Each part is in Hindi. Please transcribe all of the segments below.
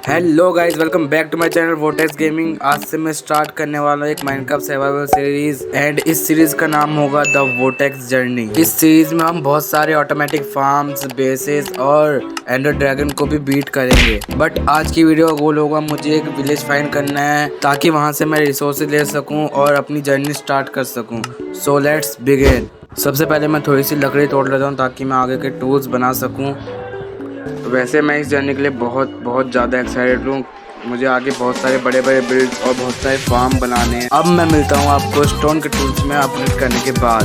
Hello guys, welcome back to my channel Vortex gaming. आज से मैं स्टार्ट करने वाला हूँ एक माइनक्राफ्ट सर्वाइवल सीरीज एंड इस सीरीज का नाम होगा द वोटेक्स जर्नी। इस सीरीज में हम बहुत सारे ऑटोमेटिक फार्म्स, बेसेस और एंडर ड्रैगन को भी बीट करेंगे। बट आज की वीडियो का गोल होगा मुझे एक विलेज फाइंड करना है ताकि वहाँ से मैं रिसोर्सेज ले सकूँ और अपनी जर्नी स्टार्ट कर सकूँ। So let's begin. सबसे पहले मैं थोड़ी सी लकड़ी तोड़ लेता हूँ ताकि मैं आगे के टूल्स बना सकूँ। तो वैसे मैं इस जर्नी के लिए बहुत ज़्यादा एक्साइटेड हूँ। मुझे आगे बहुत सारे बड़े बड़े बिल्ड्स और बहुत सारे फार्म बनाने हैं। अब मैं मिलता हूँ आपको स्टोन के टूल्स में अपग्रेड करने के बाद।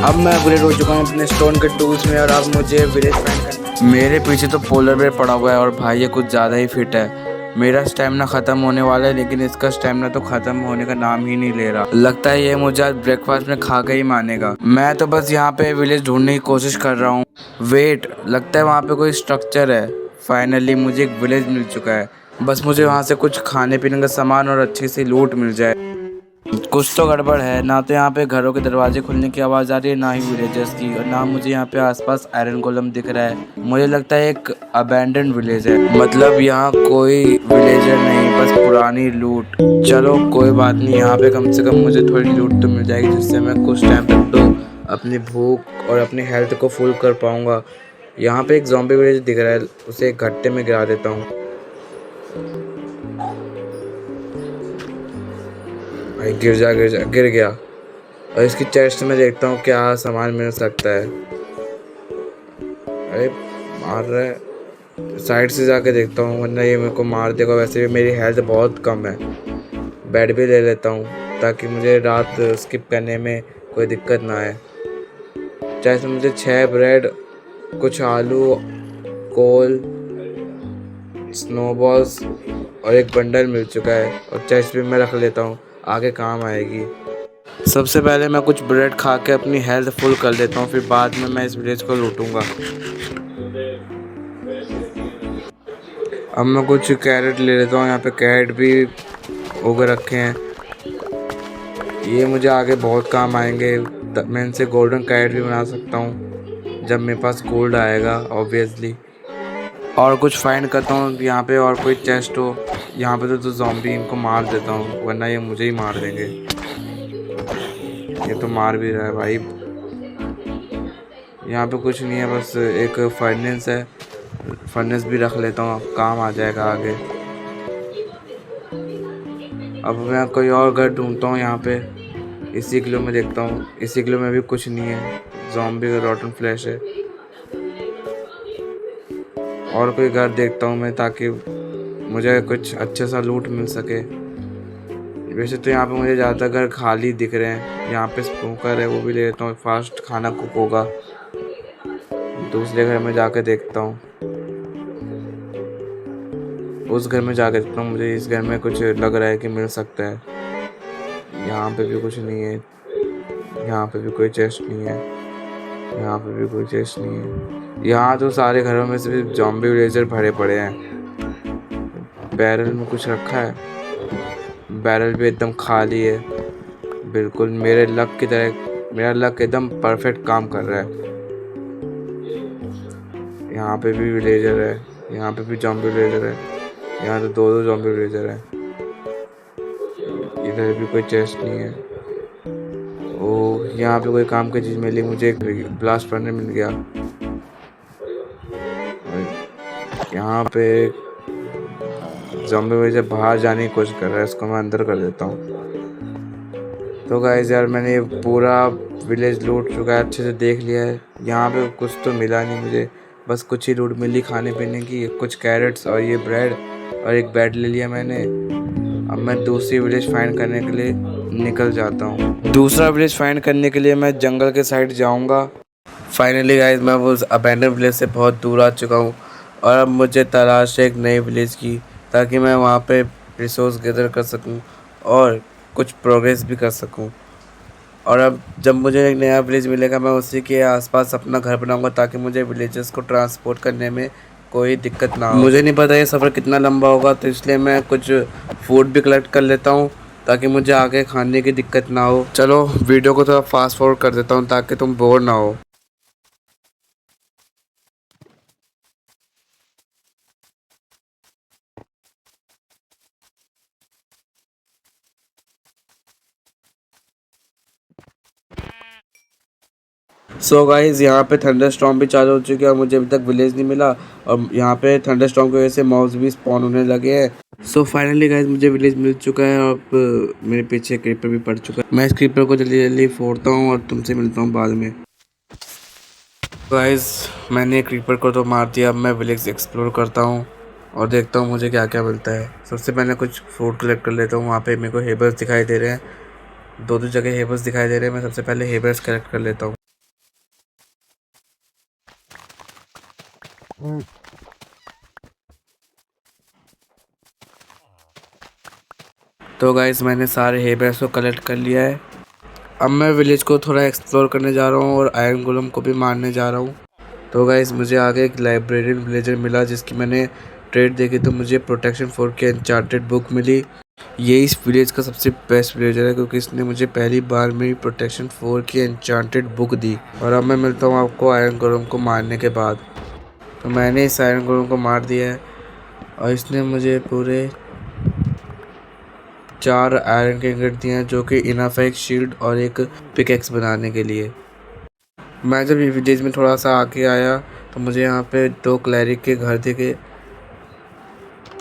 अब मैं अपग्रेड हो चुका हूँ अपने स्टोन के टूल्स में और अब मुझे विलेज फाइंड करना है। मेरे पीछे तो पोलर बेयर पड़ा हुआ है और भाई ये कुछ ज़्यादा ही फिट है। मेरा स्टेमिना ख़त्म होने वाला है लेकिन इसका स्टेमिना तो ख़त्म होने का नाम ही नहीं ले रहा। लगता है ये मुझे आज ब्रेकफास्ट में खा के ही मानेगा। मैं तो बस यहाँ पे विलेज ढूंढने की कोशिश कर रहा हूँ। वेट, लगता है वहाँ पे कोई स्ट्रक्चर है। फाइनली मुझे एक विलेज मिल चुका है। बस मुझे वहाँ से कुछ खाने पीने का सामान और अच्छी सी लूट मिल जाए। कुछ तो गड़बड़ है, ना तो यहाँ पे घरों के दरवाजे खुलने की आवाज़ आ रही है, ना ही विलेजर्स की, और ना मुझे यहाँ पे आसपास आयरन गोलम दिख रहा है। मुझे लगता है एक अबैंडन विलेज है, मतलब यहाँ कोई विलेजर नहीं, बस पुरानी लूट। चलो कोई बात नहीं, यहाँ पे कम से कम मुझे थोड़ी लूट तो मिल जाएगी जिससे मैं कुछ टाइम तक तो अपनी भूख और अपनी हेल्थ को फुल कर पाऊँगा। यहाँ पे एक ज़ॉम्बी विलेज दिख रहा है, उसे एक गड्ढे में गिरा देता हूँ। भाई गिर जा गिर गया। और इसकी चेस्ट में देखता हूँ क्या सामान मिल सकता है। अरे मार रहा है, साइड से जाके देखता हूँ वरना ये मेरे को मार देगा। वैसे भी मेरी हेल्थ बहुत कम है। बेड भी ले लेता हूँ ताकि मुझे रात स्किप करने में कोई दिक्कत ना आए। चेस्ट में मुझे 6 ब्रेड, कुछ आलू, कोल, स्नोबॉल्स और एक बंडल मिल चुका है और चेस्ट भी मैं रख लेता हूँ, आगे काम आएगी। सबसे पहले मैं कुछ ब्रेड खा के अपनी हेल्थ फुल कर लेता हूँ, फिर बाद में मैं इस विलेज को लूटूंगा। अब मैं कुछ कैरेट ले लेता हूँ, यहाँ पे कैरेट भी उग रखे हैं, ये मुझे आगे बहुत काम आएंगे। मैं इनसे गोल्डन कैरेट भी बना सकता हूँ जब मेरे पास गोल्ड आएगा ऑब्वियसली। और कुछ फाइंड करता हूँ यहाँ पे और कोई चेस्ट हो। यहाँ पे तो ज़ॉम्बी, इनको मार देता हूँ वरना ये मुझे ही मार देंगे। ये तो मार भी रहा है भाई। यहाँ पे कुछ नहीं है, बस एक फर्नेस है, फर्नेस भी रख लेता हूँ, काम आ जाएगा आगे। अब मैं कोई और घर ढूंढता हूँ यहाँ पे। इसी किलो में देखता हूँ, इसी किलो में भी कुछ नहीं है, ज़ॉम्बी का रॉटन फ्लैश है। और कोई घर देखता हूँ मैं ताकि मुझे कुछ अच्छा सा लूट मिल सके। वैसे तो यहाँ पे मुझे ज़्यादातर घर खाली दिख रहे हैं। यहाँ पे स्मोकर है, वो भी ले लेता हूँ, फास्ट खाना कुक होगा। दूसरे घर में जाके देखता हूँ, उस घर में जाके देखता हूँ, मुझे इस घर में कुछ लग रहा है कि मिल सकता है। यहाँ पे भी कुछ नहीं है, यहाँ पे भी कोई चेस्ट नहीं है, यहाँ पे भी कोई चेस्ट नहीं है। यहाँ तो सारे घरों में सिर्फ ज़ॉम्बी विलेजर भरे पड़े हैं। बैरल में कुछ रखा है, बैरल भी एकदम खाली है, बिल्कुल मेरे लक की तरह। मेरा लक एकदम परफेक्ट काम कर रहा है। यहाँ पे भी विलेजर है, यहाँ पे भी ज़ॉम्बी विलेजर है, यहाँ तो दो ज़ॉम्बी विलेजर है। इधर भी कोई चेस्ट नहीं है। ओह, यहाँ पे कोई काम की चीज़ मिली मुझे, एक ब्लास्ट फर्नेस मिल गया। यहाँ पे ज़ॉम्बी विलेजर बाहर जाने की कोशिश कर रहा है, इसको मैं अंदर कर देता हूँ। तो गाइस यार, मैंने ये पूरा विलेज लूट चुका है, अच्छे से देख लिया है। यहाँ पे कुछ तो मिला नहीं मुझे, बस कुछ ही लूट मिली खाने पीने की, कुछ कैरेट्स और ये ब्रेड और एक बेड ले लिया मैंने। अब मैं दूसरी विलेज फाइंड करने के लिए निकल जाता हूँ। दूसरा विलेज फाइंड करने के लिए मैं जंगल के साइड जाऊँगा। फाइनली गाइस, मैं वो अबैंडन विलेज से बहुत दूर आ चुका हूँ और अब मुझे तलाश है एक नई विलेज की, ताकि मैं वहाँ पे रिसोर्स गैदर कर सकूँ और कुछ प्रोग्रेस भी कर सकूं। और अब जब मुझे एक नया विलेज मिलेगा मैं उसी के आसपास अपना घर बनाऊंगा ताकि मुझे विलेजेस को ट्रांसपोर्ट करने में कोई दिक्कत ना हो। मुझे नहीं पता ये सफ़र कितना लंबा होगा, तो इसलिए मैं कुछ फूड भी कलेक्ट कर लेता हूं ताकि मुझे आगे खाने की दिक्कत ना हो। चलो वीडियो को थोड़ा फास्ट फॉरवर्ड कर देता हूं ताकि तुम बोर ना हो। सो गाइज यहाँ पे थंडर स्टॉर्म भी चालू हो चुकी है और मुझे अभी तक विलेज नहीं मिला और यहाँ पे थंडर स्टॉर्म की वजह से मॉब्स भी स्पॉन होने लगे हैं। सो फाइनली गाइज मुझे विलेज मिल चुका है और अब मेरे पीछे क्रीपर भी पड़ चुका है। मैं इस क्रीपर को जल्दी जल्दी फोड़ता हूँ और तुमसे मिलता हूँ बाद में। गाइज मैंने क्रीपर को तो मार दिया। अब मैं विलेज एक्सप्लोर करता हूँ और देखता हूँ मुझे क्या क्या मिलता है। सबसे पहले कुछ फूड कलेक्ट कर लेता हूँ। वहाँ पे मेरे को हेबर्स दिखाई दे रहे हैं, दो जगह हेबर्स दिखाई दे रहे हैं। मैं सबसे पहले हेबर्स कलेक्ट कर लेता हूँ। तो गाइस मैंने सारे हेबर्स को कलेक्ट कर लिया है। अब मैं विलेज को थोड़ा एक्सप्लोर करने जा रहा हूँ और आयरन गोलम को भी मारने जा रहा हूँ। तो गाइस मुझे आगे एक लाइब्रेरियन विलेजर मिला जिसकी मैंने ट्रेड देखी तो मुझे प्रोटेक्शन 4 की एन्चार्टेड बुक मिली। ये इस विलेज का सबसे बेस्ट विलेजर है क्योंकि इसने मुझे पहली बार में ही प्रोटेक्शन 4 की एन्चांटेड बुक दी। और अब मैं मिलता हूँ आपको आयरन गोलम को मारने के बाद। तो मैंने इस आयरन गोलम को मार दिया है और इसने मुझे पूरे 4 आयरन के इंगट दिए हैं जो कि इनफ है एक शील्ड और एक पिकैक्स बनाने के लिए। मैं जब ये विलेज में थोड़ा सा आगे आया तो मुझे यहाँ पे 2 क्लैरिक के घर दिखे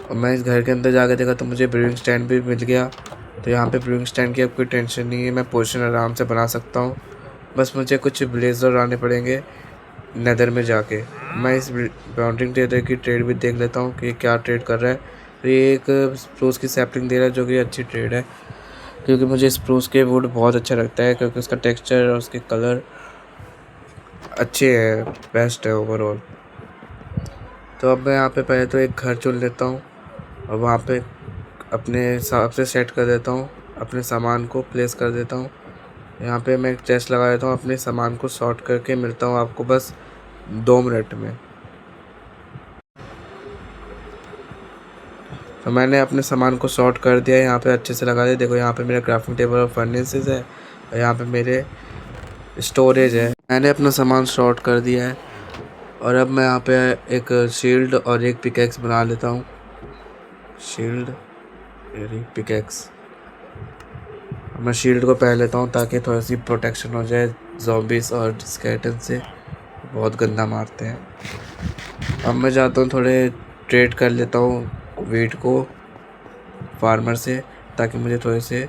और मैं इस घर के अंदर जाकर देखा तो मुझे ब्रूइंग स्टैंड भी मिल गया। तो यहाँ पे ब्रूइंग स्टैंड की अब कोई टेंशन नहीं है, मैं पोशन आराम से बना सकता हूँ। बस मुझे कुछ ब्लेजर लाने पड़ेंगे नेदर में जाके। मैं इस बाउंड्रिंग ट्रेडर की ट्रेड भी देख लेता हूँ कि क्या ट्रेड कर रहा है। तो ये एक स्प्रूस की सैपलिंग दे रहा है जो कि अच्छी ट्रेड है क्योंकि मुझे स्प्रूस के वुड बहुत अच्छा लगता है क्योंकि उसका टेक्सचर और उसके कलर अच्छे हैं, बेस्ट है ओवरऑल। तो अब मैं यहाँ पे पहले तो एक घर चुन लेता हूँ और वहाँ पे अपने हिसाब से सेट कर देता हूँ, अपने सामान को प्लेस कर देता हूँ। यहाँ पे मैं एक चेस्ट लगा देता हूँ, अपने सामान को सॉर्ट करके मिलता हूँ आपको बस 2 मिनट में। तो मैंने अपने सामान को सॉर्ट कर दिया है, यहाँ पे अच्छे से लगा दिया। देखो यहाँ पे मेरा क्राफ्टिंग टेबल और फर्नेसेस है और यहाँ पे मेरे स्टोरेज है। मैंने अपना सामान सॉर्ट कर दिया है और अब मैं यहाँ पे एक शील्ड और एक पिकैक्स बना लेता हूँ। शील्ड पिकैक्स, मैं शील्ड को पहन लेता हूँ ताकि थोड़ी सी प्रोटेक्शन हो जाए ज़ॉम्बीज़ और स्केलेटन से, बहुत गंदा मारते हैं। अब मैं जाता हूँ थोड़े ट्रेड कर लेता हूँ वीट को फार्मर से ताकि मुझे थोड़े से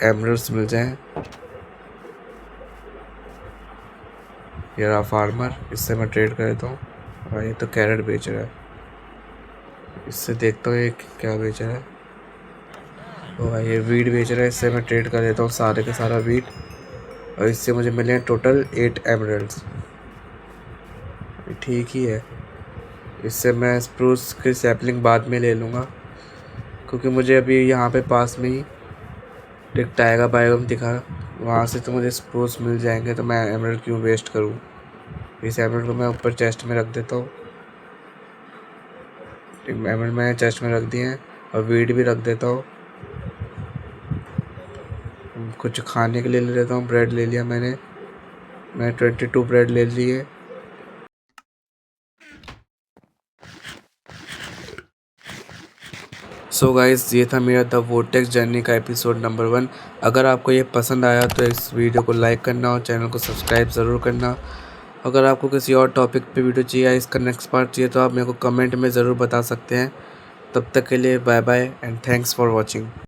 एमरल्ड्स मिल जाएं। ये रहा फार्मर, इससे मैं ट्रेड कर लेता हूँ। और ये तो कैरेट बेच रहा है, इससे देखता हूँ ये क्या बेच रहा है। तो भाई ये वीट बेच रहा है, इससे मैं ट्रेड कर लेता हूँ सारे का सारा वीट और इससे मुझे मिले हैं टोटल 8 एमरल्ड्स। ठीक ही है, इससे मैं स्प्रूस की सैपलिंग बाद में ले लूँगा क्योंकि मुझे अभी यहाँ पे पास में ही एक टाइगर बायोम दिखा, वहाँ से तो मुझे स्प्रूस मिल जाएंगे। तो मैं एमरल्ड क्यों वेस्ट करूँ। इस एमरल्ड को मैं ऊपर चेस्ट में रख देता हूँ। एमरल्ड मैंने चेस्ट में रख दिए हैं और वीट भी रख देता हूँ। कुछ खाने के लिए ले लेता हूँ। ब्रेड ले लिया मैं 22 ब्रेड ले लिए। सो गाइस ये था मेरा द वोटेक्स जर्नी का एपिसोड नंबर 1। अगर आपको ये पसंद आया तो इस वीडियो को लाइक करना और चैनल को सब्सक्राइब ज़रूर करना। अगर आपको किसी और टॉपिक पे वीडियो चाहिए या इसका नेक्स्ट पार्ट चाहिए तो आप मेरे को कमेंट में ज़रूर बता सकते हैं। तब तक के लिए bye bye and thanks for watching.